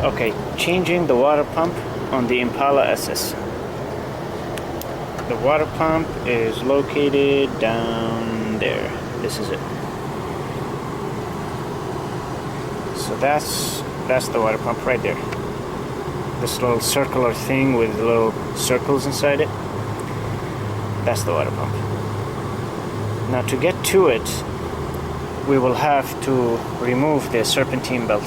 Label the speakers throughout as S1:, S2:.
S1: Okay, changing the water pump on the Impala SS. The water pump is located down there. This is it. So that's the water pump right there. This little circular thing with little circles inside it. That's the water pump. Now to get to it, we will have to remove the serpentine belt.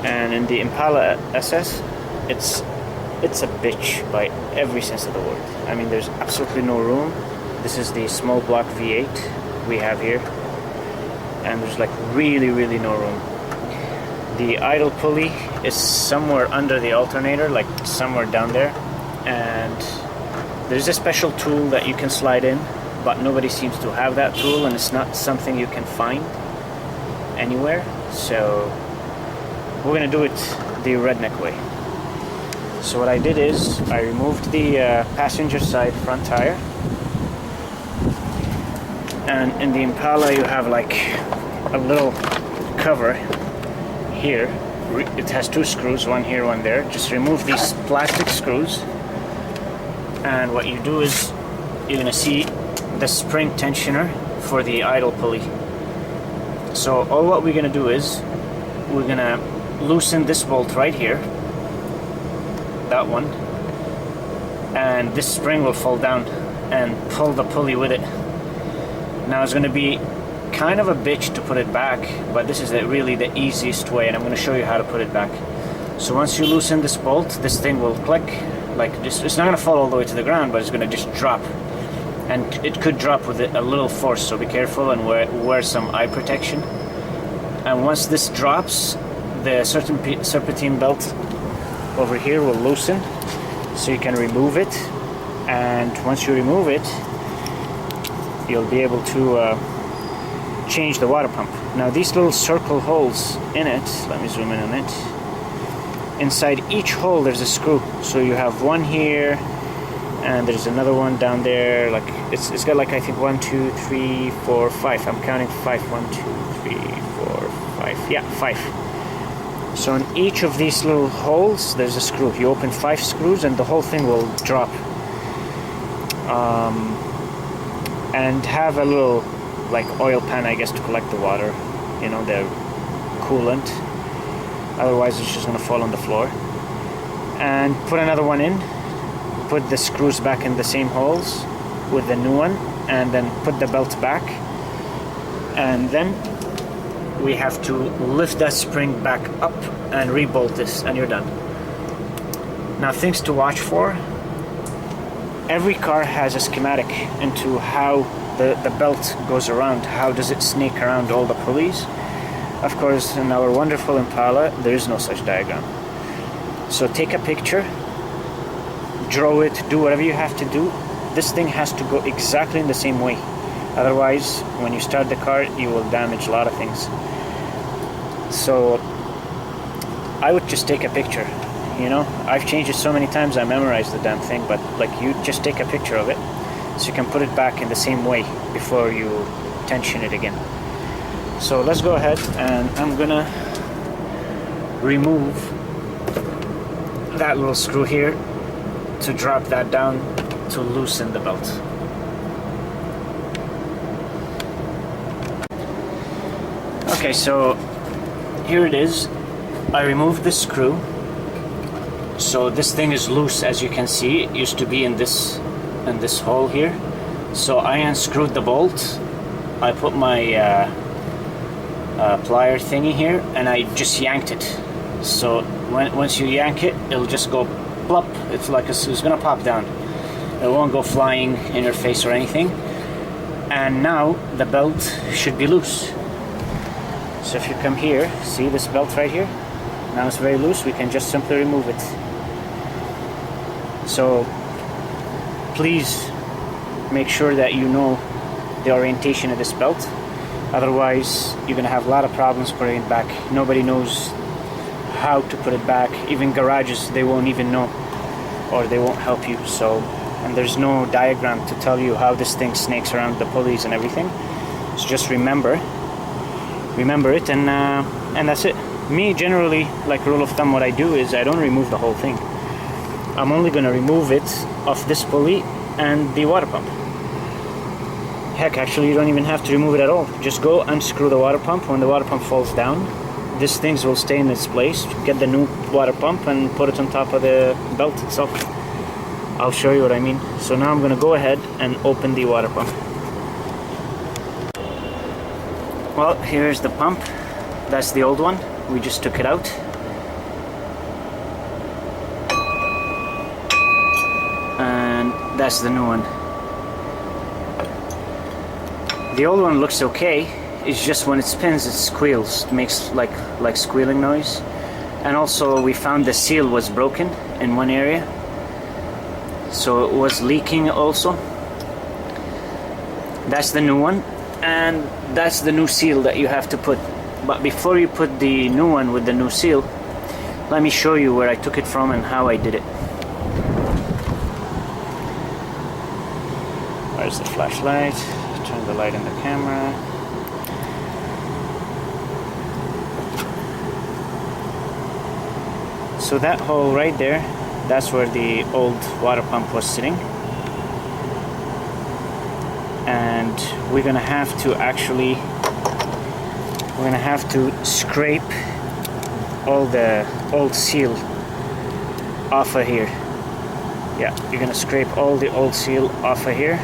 S1: And in the Impala SS, it's a bitch by every sense of the word. I mean, there's absolutely no room. This is the small block V8 we have here, and there's like really no room. The idle pulley is somewhere under the alternator, like somewhere down there, and there's a special tool that you can slide in, but nobody seems to have that tool, and it's not something you can find anywhere. So we're gonna do it the redneck way. So what I did is I removed the passenger side front tire, and in the Impala you have like a little cover here. It has two screws, one here, one there. Just remove these plastic screws, and what you do is you're gonna see the spring tensioner for the idle pulley. So all what we're gonna do is we're gonna loosen this bolt right here, that one, and this spring will fall down and pull the pulley with it. Now it's going to be kind of a bitch to put it back, but this is really the easiest way, and I'm going to show you how to put it back. So once you loosen this bolt, this thing will click like this. It's not going to fall all the way to the ground, but it's going to just drop, and it could drop with a little force, so be careful and wear some eye protection. And once this drops, the serpentine belt over here will loosen, so you can remove it, and once you remove it, you'll be able to change the water pump. Now these little circle holes in it, let me zoom in on it. Inside each hole there's a screw, so you have one here, and there's another one down there. Like it's got like, I think 1, 2, 3, 4, 5. I'm counting 5. 1, 2, 3, 4, 5. Yeah, 5. So in each of these little holes there's a screw. You open 5 screws and the whole thing will drop. And have a little like oil pan, I guess, to collect the water, you know, the coolant. Otherwise it's just gonna fall on the floor. And put another one in. Put the screws back in the same holes with the new one, and then put the belt back. And then we have to lift that spring back up and re-bolt this, and you're done. Now things to watch for. every car has a schematic into how the belt goes around, how does it snake around all the pulleys. Of course, in our wonderful Impala, there is no such diagram. So take a picture, draw it, do whatever you have to do. This thing has to go exactly in the same way. Otherwise, when you start the car, you will damage a lot of things. So I would just take a picture. You know, I've changed it so many times I memorized the damn thing, but like, you just take a picture of it so you can put it back in the same way before you tension it again. So let's go ahead, and I'm gonna remove that little screw here to drop that down to loosen the belt. Okay, so here it is. I removed the screw. So this thing is loose, as you can see. It used to be in this hole here. So I unscrewed the bolt. I put my plier thingy here, and I just yanked it. So once you yank it, it'll just go plop. It's like it's gonna pop down. It won't go flying in your face or anything. And now the belt should be loose. So if you come here, see this belt right here? Now it's very loose. We can just simply remove it. So please make sure that you know the orientation of this belt. Otherwise, you're gonna have a lot of problems putting it back. Nobody knows how to put it back. Even garages, they won't even know, or they won't help you. So, and there's no diagram to tell you how this thing snakes around the pulleys and everything. So just remember it, and that's it. Me, generally, like rule of thumb, what I do is I don't remove the whole thing. I'm only gonna remove it off this pulley and the water pump. Heck, actually, you don't even have to remove it at all. Just go unscrew the water pump. When the water pump falls down, these things will stay in its place. Get the new water pump and put it on top of the belt itself. I'll show you what I mean. So now I'm gonna go ahead and open the water pump. Well, here's the pump. That's the old one. We just took it out. And that's the new one. The old one looks okay. It's just when it spins, it squeals. It makes like squealing noise. And also, we found the seal was broken in one area, so it was leaking also. That's the new one, and that's the new seal that you have to put. But before you put the new one with the new seal, let me show you where I took it from and how I did it. Where's the flashlight? Turn the light on the camera. So that hole right there, that's where the old water pump was sitting. And we're gonna have to scrape all the old seal off of here. Yeah, you're gonna scrape all the old seal off of here.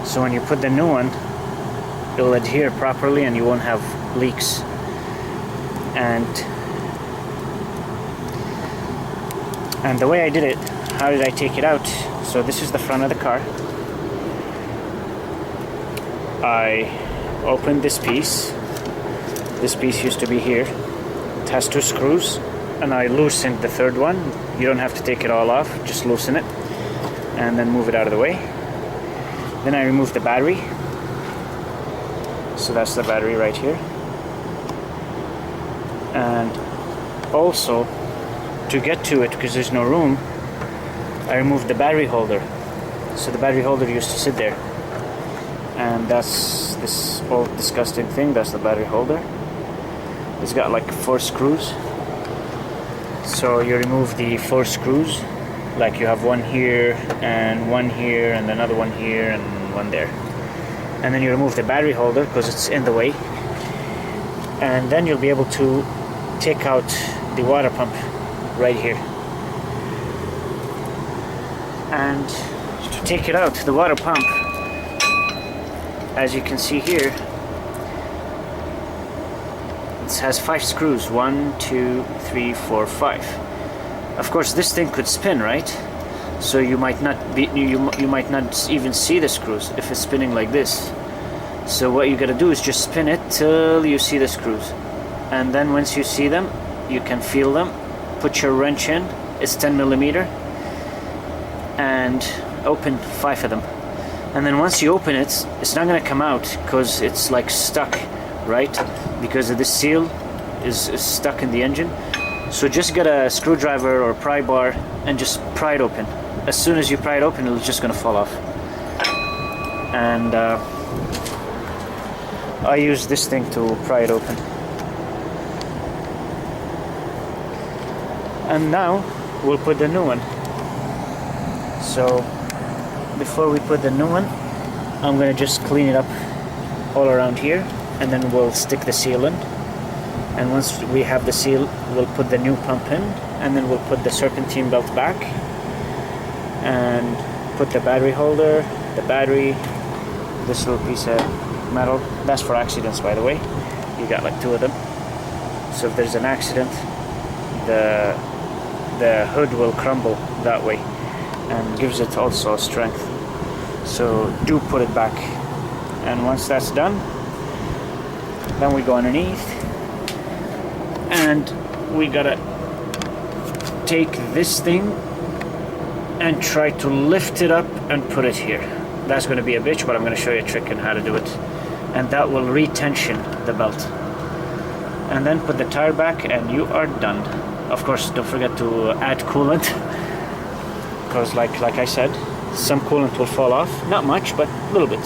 S1: So when you put the new one, it'll adhere properly and you won't have leaks. And the way I did it, how did I take it out? So this is the front of the car. I opened this piece. This piece used to be here. It has 2 screws, and I loosened the third one. You don't have to take it all off, just loosen it and then move it out of the way. Then I removed the battery. So that's the battery right here. And also, to get to it, because there's no room, I removed the battery holder. So the battery holder used to sit there. And that's this old disgusting thing. That's the battery holder. It's got like 4 screws. So you remove the 4 screws. Like you have one here, and another one here, and one there. And then you remove the battery holder because it's in the way. And then you'll be able to take out the water pump right here. And to take it out, the water pump, as you can see here, it has 5 screws. 1, 2, 3, 4, 5. Of course, this thing could spin, right? so you might not even see the screws if it's spinning like this. So what you gotta do is just spin it till you see the screws, and then once you see them, you can feel them. Put your wrench in, it's 10 millimeter, and open 5 of them. And then once you open it, it's not gonna come out because it's like stuck, right? Because of the seal is stuck in the engine. So just get a screwdriver or pry bar and just pry it open. As soon as you pry it open, it's just gonna fall off. And I use this thing to pry it open. And now we'll put the new one. So before we put the new one, I'm gonna just clean it up all around here, and then we'll stick the seal in. And once we have the seal, we'll put the new pump in, and then we'll put the serpentine belt back and put the battery holder, the battery, this little piece of metal. That's for accidents, by the way. You got like 2 of them. So if there's an accident, the hood will crumble that way, and gives it also strength. So do put it back. And once that's done, then we go underneath, and we gotta take this thing and try to lift it up and put it here. That's gonna be a bitch, but I'm gonna show you a trick on how to do it, and that will retension the belt. And then put the tire back, and you are done. Of course, don't forget to add coolant, because like I said, some coolant will fall off. Not much, but a little bit.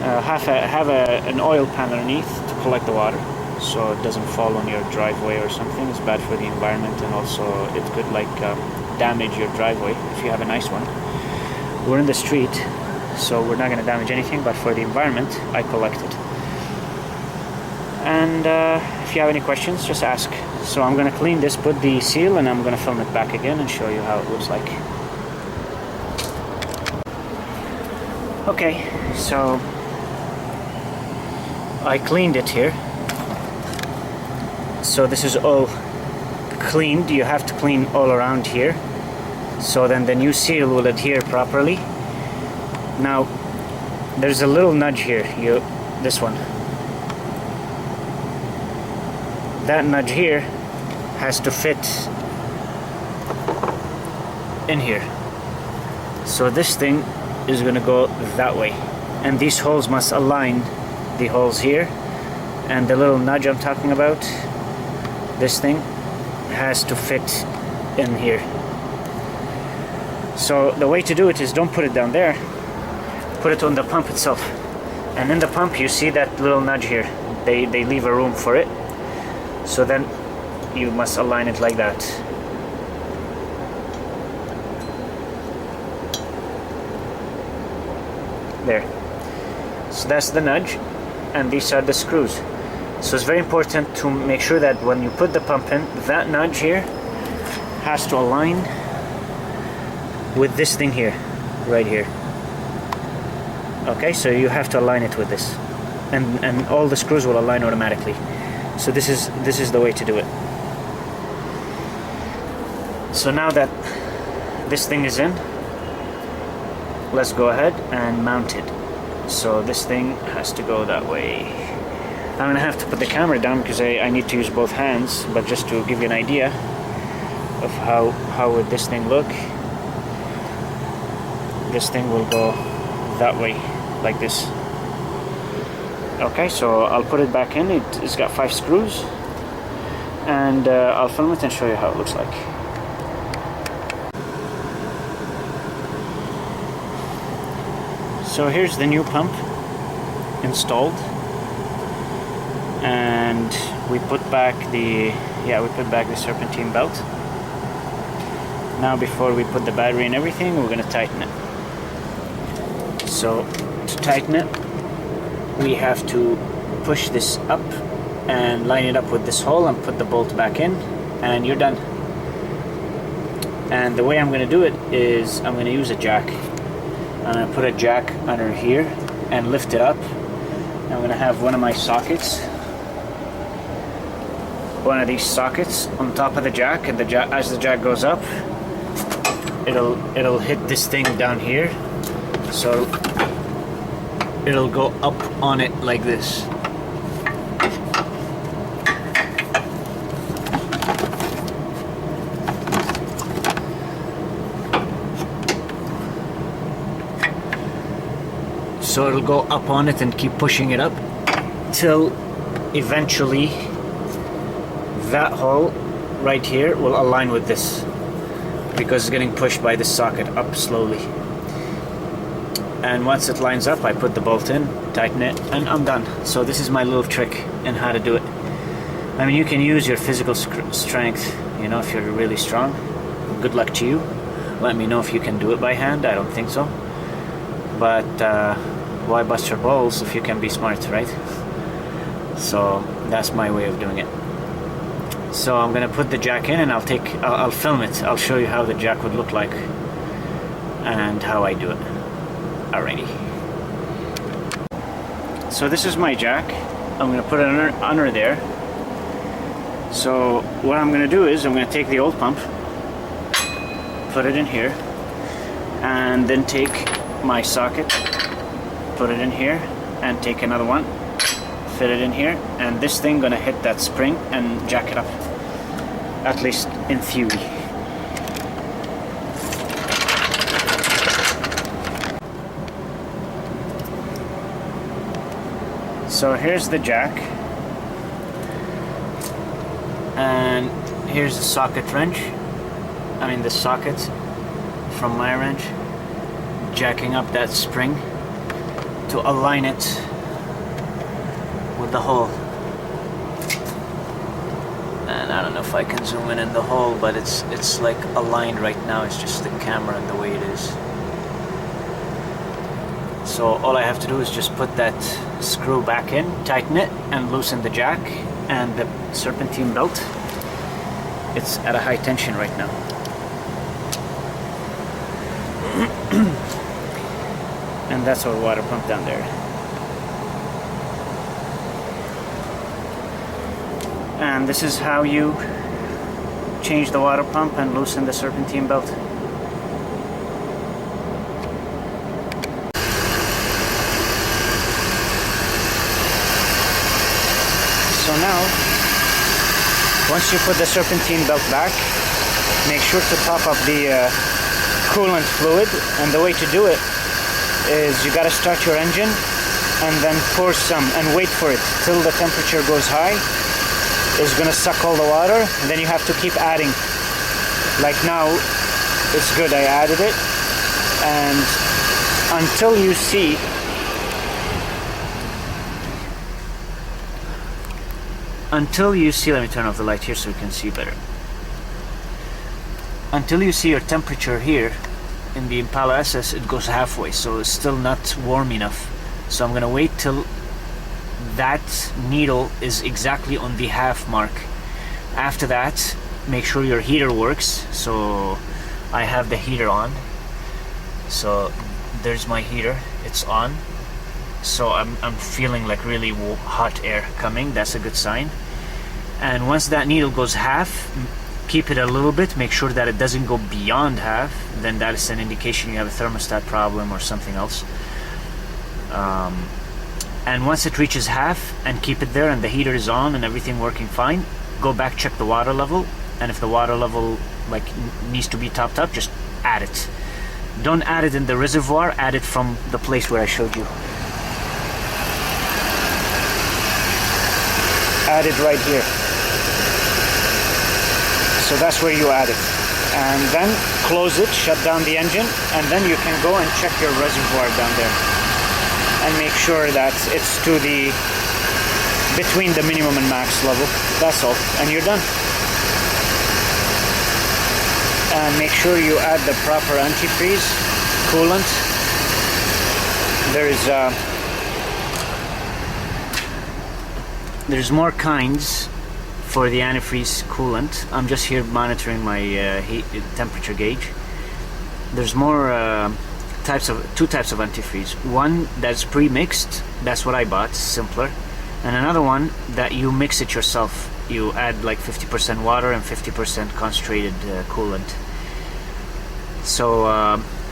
S1: Have an oil pan underneath to collect the water, so it doesn't fall on your driveway or something. It's bad for the environment, and also it could like damage your driveway if you have a nice one. We're in the street, so we're not going to damage anything, but for the environment, I collect it. And if you have any questions, just ask. So I'm going to clean this, put the seal, and I'm going to film it back again and show you how it looks like. Okay, so I cleaned it here. So this is all cleaned. You have to clean all around here, so then the new seal will adhere properly. Now there's a little nudge here, this one. That nudge here has to fit in here. So this thing is going to go that way, and these holes must align, the holes here, and the little nudge I'm talking about, this thing has to fit in here. So the way to do it is don't put it down there, put it on the pump itself. And in the pump you see that little nudge here, they leave a room for it. So then you must align it like that. There. So that's the nudge, and these are the screws. So it's very important to make sure that when you put the pump in, that nudge here has to align with this thing here, right here. Okay, so you have to align it with this, and all the screws will align automatically. So this is the way to do it. So now that this thing is in, let's go ahead and mount it. So this thing has to go that way. I'm gonna have to put the camera down because I need to use both hands, but just to give you an idea of how would this thing look. This thing will go that way, like this. Okay, so I'll put it back in. It's got 5 screws, and I'll film it and show you how it looks like. So here's the new pump installed, and we put back the serpentine belt. Now before we put the battery and everything, we're going to tighten it. So to tighten it, we have to push this up and line it up with this hole and put the bolt back in, and you're done. And the way I'm going to do it is I'm going to use a jack. I'm going to put a jack under here and lift it up. I'm going to have one of my sockets, one of these sockets on top of the jack, and as the jack goes up, it'll hit this thing down here, so it'll go up on it like this. So it'll go up on it and keep pushing it up till eventually that hole right here will align with this, because it's getting pushed by this socket up slowly. And once it lines up, I put the bolt in, tighten it, and I'm done. So this is my little trick in how to do it. I mean, you can use your physical strength, you know, if you're really strong. Good luck to you. Let me know if you can do it by hand. I don't think so. But why bust your balls if you can be smart, right? So that's my way of doing it. So I'm gonna put the jack in, and I'll film it. I'll show you how the jack would look like and how I do it. Alrighty. So this is my jack. I'm gonna put it under there. So what I'm gonna do is I'm gonna take the old pump, put it in here, and then take my socket, put it in here, and take another one, fit it in here, and this thing gonna hit that spring and jack it up, at least in theory. So here's the jack, and here's the socket wrench, the socket from my wrench, jacking up that spring to align it with the hole. And I don't know if I can zoom in the hole, but it's like aligned right now. It's just the camera and the way it is. So all I have to do is just put that screw back in, tighten it, and loosen the jack and the serpentine belt. It's at a high tension right now. And that's our water pump down there. And this is how you change the water pump and loosen the serpentine belt. So now, once you put the serpentine belt back, make sure to top up the coolant fluid, and the way to do it is you gotta start your engine and then pour some and wait for it till the temperature goes high. It's gonna suck all the water, and then you have to keep adding. Like now, it's good, I added it, and until you see let me turn off the light here so we can see better. Until you see your temperature here in the Impala SS, it goes halfway, so it's still not warm enough. So I'm gonna wait till that needle is exactly on the half mark. After that, make sure your heater works. So I have the heater on. So there's my heater, it's on. So I'm feeling like really hot air coming. That's a good sign. And once that needle goes half, keep it a little bit, make sure that it doesn't go beyond half. Then that is an indication you have a thermostat problem or something else. And once it reaches half, and keep it there, and the heater is on and everything working fine, go back, check the water level, and if the water level needs to be topped up, just add it. Don't add it in the reservoir, add it from the place where I showed you. Add it right here. So that's where you add it. And then close it, shut down the engine, and then you can go and check your reservoir down there. And make sure that it's to between the minimum and max level. That's all, and you're done. And make sure you add the proper antifreeze coolant. There's more kinds for the antifreeze coolant. I'm just here monitoring my heat temperature gauge. There's more two types of antifreeze. One that's pre-mixed, that's what I bought, simpler, and another one that you mix it yourself. You add like 50% water and 50% concentrated coolant. So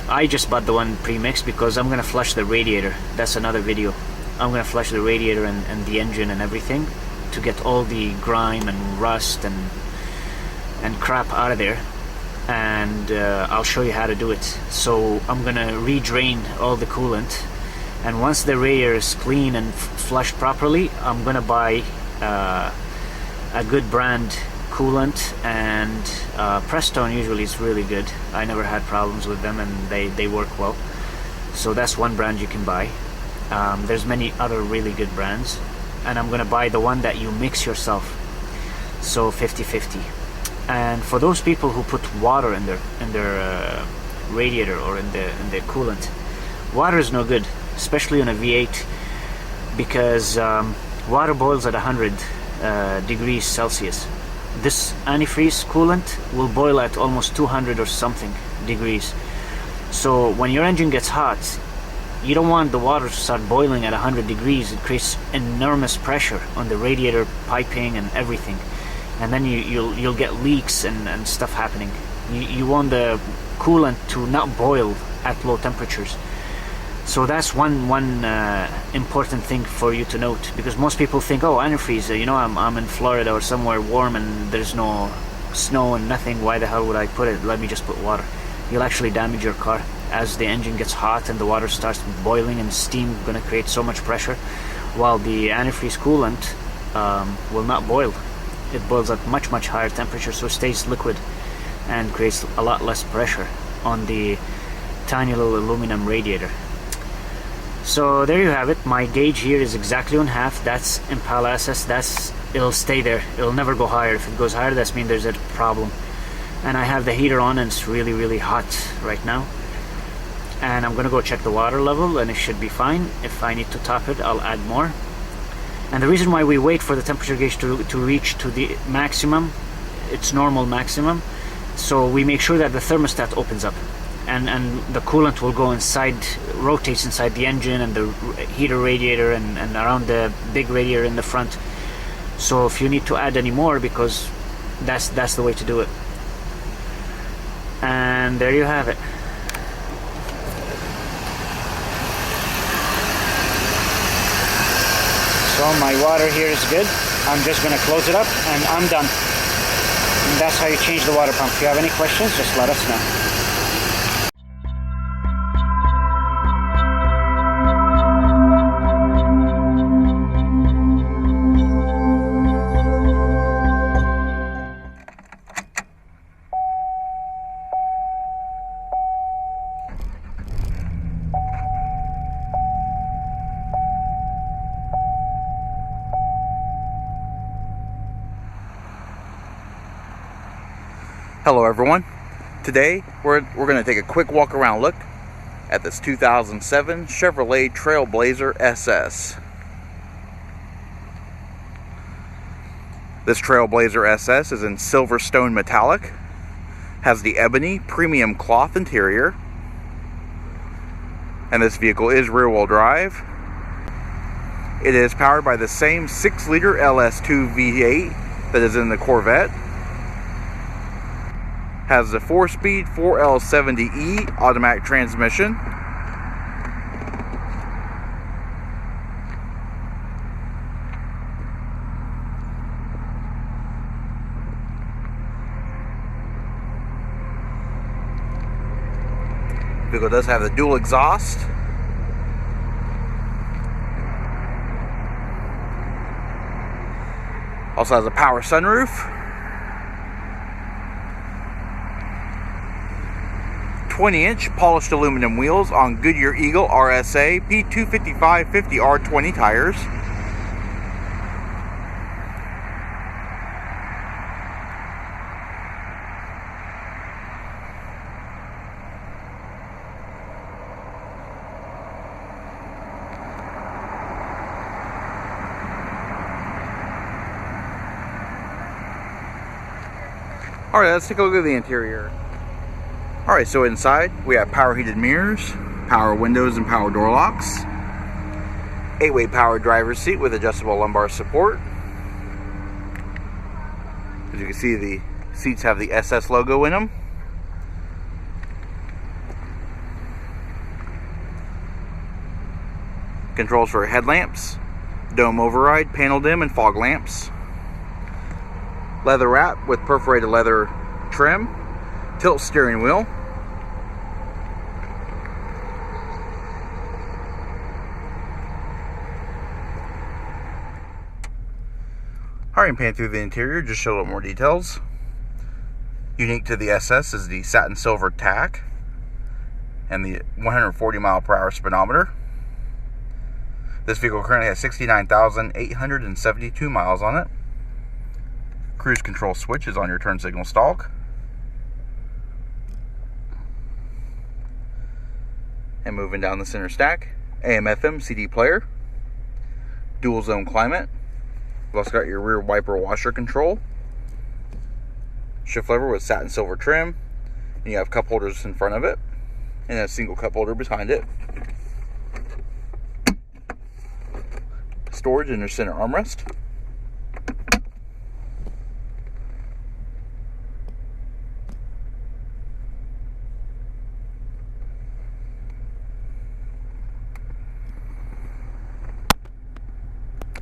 S1: I just bought the one pre-mixed because I'm gonna flush the radiator. That's another video. I'm gonna flush the radiator and the engine and everything to get all the grime and rust and crap out of there, and I'll show you how to do it. So I'm gonna re-drain all the coolant, and once the radiator is clean and flushed properly, I'm gonna buy a good brand coolant, and Prestone usually is really good. I never had problems with them, and they work well. So that's one brand you can buy. There's many other really good brands, and I'm gonna buy the one that you mix yourself, so 50-50. And for those people who put water in their radiator or in the coolant, water is no good, especially on a V8, because water boils at 100 degrees Celsius. This antifreeze coolant will boil at almost 200 or something degrees. So when your engine gets hot, you don't want the water to start boiling at 100 degrees. It creates enormous pressure on the radiator piping and everything, and then you'll get leaks and stuff happening. You want the coolant to not boil at low temperatures. So that's one important thing for you to note, because most people think, oh, antifreeze, you know, I'm in Florida or somewhere warm and there's no snow and nothing, why the hell would I put it? Let me just put water. You'll actually damage your car. As the engine gets hot and the water starts boiling and steam gonna create so much pressure, while the antifreeze coolant will not boil. It boils at much higher temperature, so it stays liquid and creates a lot less pressure on the tiny little aluminum radiator. So there you have it. My gauge here is exactly on half. That's Impala SS. It'll stay there. It'll never go higher. If it goes higher, that means there's a problem. And I have the heater on, and it's really hot right now. And I'm gonna go check the water level, and it should be fine. If I need to top it, I'll add more. And the reason why we wait for the temperature gauge to reach to the maximum, its normal maximum, so we make sure that the thermostat opens up. And the coolant will go inside, rotates inside the engine and the heater radiator and around the big radiator in the front. So if you need to add any more, because that's the way to do it. And there you have it. So my water here is good. I'm just gonna close it up and I'm done. And that's how you change the water pump. If you have any questions, just let us know.
S2: Hello everyone. Today we're going to take a quick walk around look at this 2007 Chevrolet Trailblazer SS. This Trailblazer SS is in Silverstone metallic, has the ebony premium cloth interior, and this vehicle is rear-wheel drive. It is powered by the same 6-liter LS2 V8 that is in the Corvette. Has the 4-speed 4L70E automatic transmission. The vehicle does have the dual exhaust. Also has a power sunroof. 20-inch polished aluminum wheels on Goodyear Eagle RSA P255/50R20 tires. Alright, let's take a look at the interior. Alright, so inside we have power heated mirrors, power windows and power door locks, 8-way power driver's seat with adjustable lumbar support. As you can see, the seats have the SS logo in them. Controls for headlamps, dome override, panel dim, and fog lamps. Leather wrap with perforated leather trim. Tilt steering wheel. Alright, and pan through the interior, just show a little more details. Unique to the SS is the satin silver tack and the 140 mile per hour speedometer. This vehicle currently has 69,872 miles on it. Cruise control switch is on your turn signal stalk. And moving down the center stack, AM/FM CD player, dual zone climate. You've also got your rear wiper washer control, shift lever with satin silver trim, and you have cup holders in front of it, and a single cup holder behind it. Storage in your center armrest.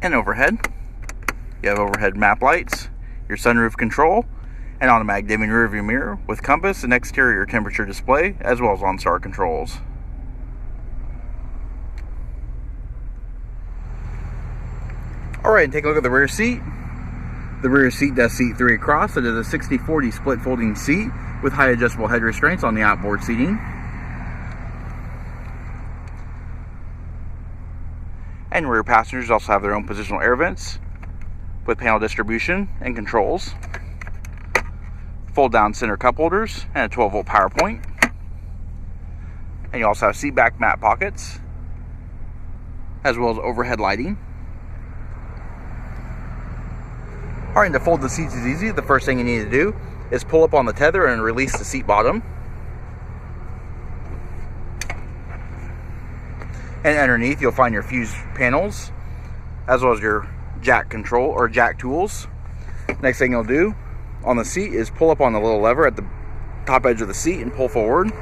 S2: And overhead, you have overhead map lights, your sunroof control, and automatic dimming rearview mirror with compass and exterior temperature display, as well as OnStar controls. Alright, and take a look at the rear seat. The rear seat does seat 3 across. It is a 60/40 split folding seat with high adjustable head restraints on the outboard seating. And rear passengers also have their own positional air vents with panel distribution and controls. Fold down center cup holders and a 12-volt power point. And you also have seat back mat pockets, as well as overhead lighting. Alright, and to fold the seats is easy. The first thing you need to do is pull up on the tether and release the seat bottom. And underneath you'll find your fuse panels, as well as your jack control or jack tools. Next thing you'll do on the seat is pull up on the little lever at the top edge of the seat and pull forward.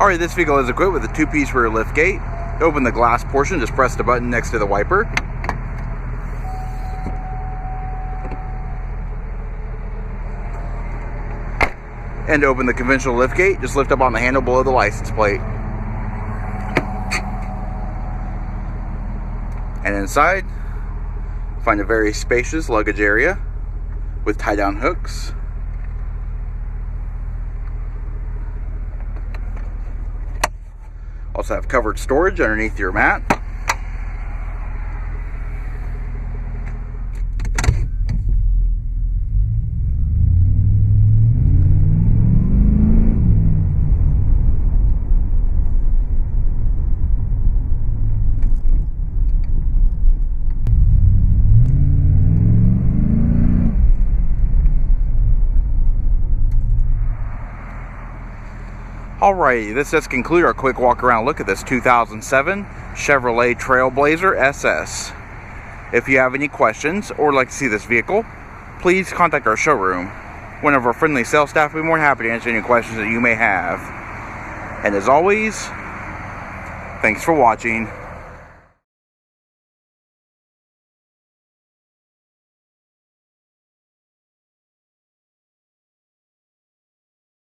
S2: Alright, this vehicle is equipped with a 2-piece rear lift gate. To open the glass portion, just press the button next to the wiper. And to open the conventional lift gate, just lift up on the handle below the license plate. And inside, find a very spacious luggage area with tie-down hooks. Also have covered storage underneath your mat. Alrighty, this does conclude our quick walk around look at this 2007 Chevrolet Trailblazer SS. If you have any questions or would like to see this vehicle, please contact our showroom. One of our friendly sales staff will be more than happy to answer any questions that you may have. And as always, thanks for watching.